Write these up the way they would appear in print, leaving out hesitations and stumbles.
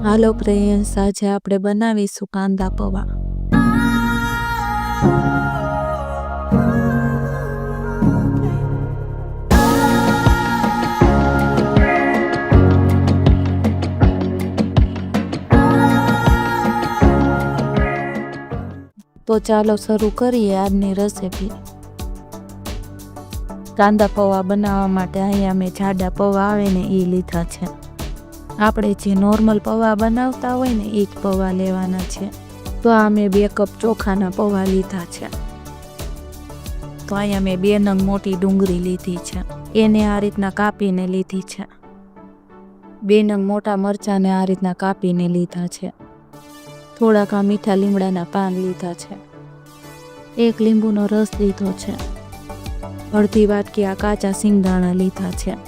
હાલો friends, આજે આપણે બનાવીશું કાંદા પૌવા. તો ચાલો શરૂ કરીએ આજની રેસીપી. કાંદા પૌવા બનાવવા માટે અહીંયા મેં જાડા પૌવા આવે ને એ લીધા છે. આપણે જે નોર્મલ પૌવા બનાવતા હોય ને એ જ પૌવા લેવાના છે. તો આ મેં 2 કપ ચોખાના પૌવા લીધા છે. તો અહીંયા મેં 2 નંગ મોટી ડુંગળી લીધી છે, એને આ રીતના કાપીને લીધી છે. 2 નંગ મોટા મરચાંને આ રીતના કાપીને લીધા છે. થોડાક આ મીઠા લીમડાના પાન લીધા છે. 1 લીંબુનો રસ લીધો છે. અડધી વાટકી આ કાચા સિંગદાણા લીધા છે.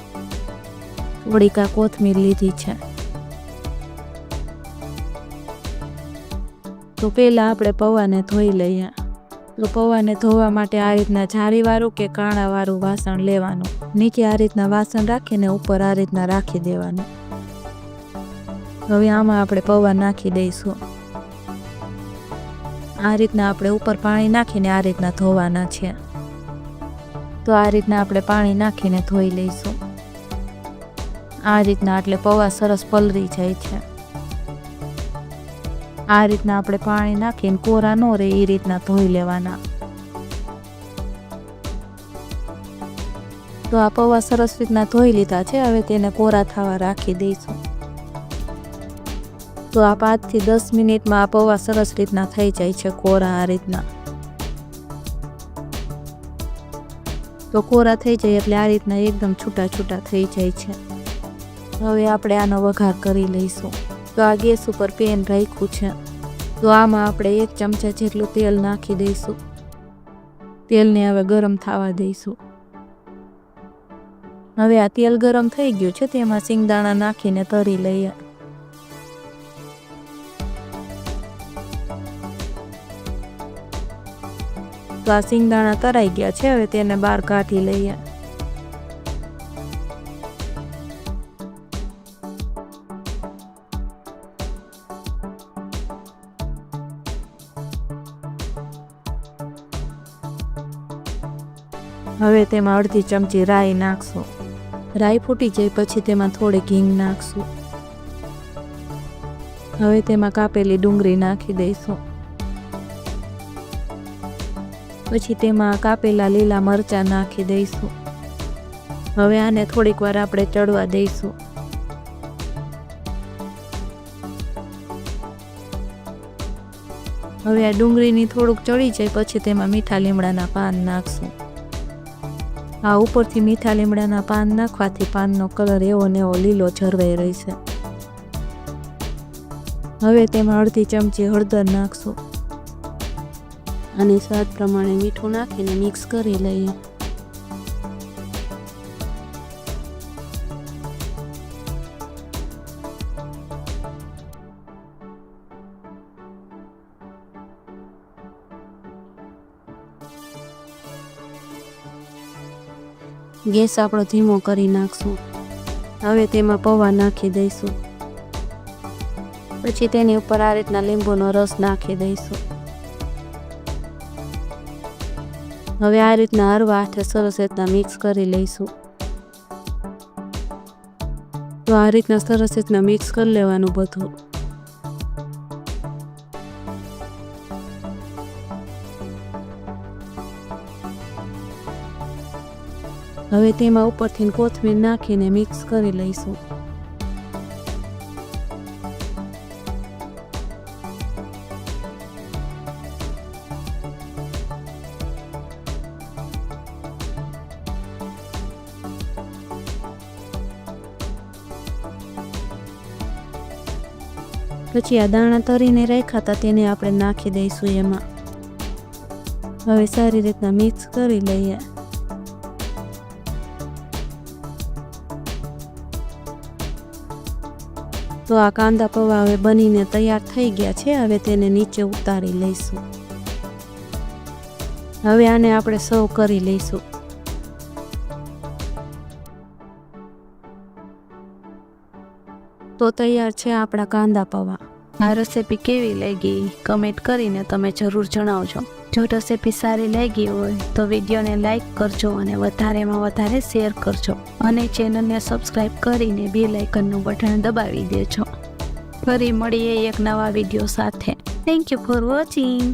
થોડીક આ કોથમીર લીધી છે. તો પહેલાં આપણે પૌવાને ધોઈ લઈએ. તો પૌવાને ધોવા માટે આ રીતના જાળીવાળું કે કાણાવાળું વાસણ લેવાનું. નીચે આ રીતના વાસણ રાખીને ઉપર આ રીતના રાખી દેવાનું. હવે આમાં આપણે પૌવા નાખી દઈશું. આ રીતના આપણે ઉપર પાણી નાખીને આ રીતના ધોવાના છે. તો આ રીતના આપણે પાણી નાખીને ધોઈ લઈશું. આ રીતના એટલે પૌવા સરસ પલળી જાય છે. આ રીતના આપણે પાણી નાખીને કોરા ન રહે એ રીતના ધોઈ લેવાના. તો આ પૌવા સરસ રીતના ધોઈ લીધા છે. હવે તેને કોરા થવા રાખી દઈશું. તો આ 5 થી 10 મિનિટમાં આ પૌવા સરસ રીતના થઈ જાય છે કોરા આ રીતના. તો કોરા થઈ જાય એટલે આ રીતના એકદમ છૂટા છૂટા થઈ જાય છે. હવે આપણે આનો વઘાર કરી લઈશું. તો આ ગેસ ઉપર પેન રાખ્યું છે. તો આમાં આપણે 1 ચમચા જેટલું તેલ નાખી દઈશું. તેલને હવે ગરમ થવા દઈશું. હવે આ તેલ ગરમ થઈ ગયું છે, તેમાં સિંગદાણા નાખીને તળી લઈએ. તો આ સિંગદાણા તરાઈ ગયા છે. હવે તેને બહાર કાઢી લઈએ. હવે તેમાં અડધી ચમચી રાઈ નાખશું. રાઈ ફૂટી જાય પછી તેમાં થોડી હિંગ નાખશું. હવે તેમાં કાપેલી ડુંગળી નાખી દઈશું. પછી તેમાં કાપેલા લીલા મરચાં નાખી દઈશું. હવે આને થોડીક વાર આપણે ચડવા દઈશું. હવે આ ડુંગળીની થોડુંક ચડી જાય પછી તેમાં મીઠા લીમડાના પાન નાખશું. આ ઉપરથી મીઠા લીમડાના પાન નાખવાથી પાનનો કલર એવો ને એવો લીલો જળવાઈ રહેશે. હવે તેમાં અડધી ચમચી હળદર નાખશું અને સ્વાદ પ્રમાણે મીઠું નાખીને મિક્સ કરી લઈએ. ગેસ આપણો ધીમો કરી નાખશું. હવે તેમાં પૌવા નાખી દઈશું. પછી તેની ઉપર આ રીતના લીંબુનો રસ નાખી દઈશું. હવે આ રીતના હળવા હાથે સરસ રીતના મિક્સ કરી લઈશું. તો આ રીતના સરસ રીતના મિક્સ કરી લેવાનું બધું. હવે તેમાં ઉપરથી કોથમીર નાખીને મિક્સ કરી લઈશું. પછી આ દાણા તરીને રાખ્યા હતા તેને આપણે નાખી દઈશું એમાં. હવે સારી રીતના મિક્સ કરી લઈએ. તો આ કાંદા પૌવા હવે બનીને તૈયાર થઈ ગયા છે. હવે તેને નીચે ઉતારી લઈશું. હવે આને આપણે સર્વ કરી લઈશું. તો તૈયાર છે આપણા કાંદા પૌવા. આ રેસીપી કેવી લાગી કમેન્ટ કરીને તમે જરૂર જણાવજો. જો રેસીપી સારી લાગી હોય તો વિડીયોને લાઈક કરજો અને વધારેમાં વધારે શેર કરજો અને ચેનલને સબસ્ક્રાઈબ કરીને બેલ આઇકનનું બટન દબાવી દેજો. ફરી મળીએ એક નવા વિડીયો સાથે. Thank you for watching.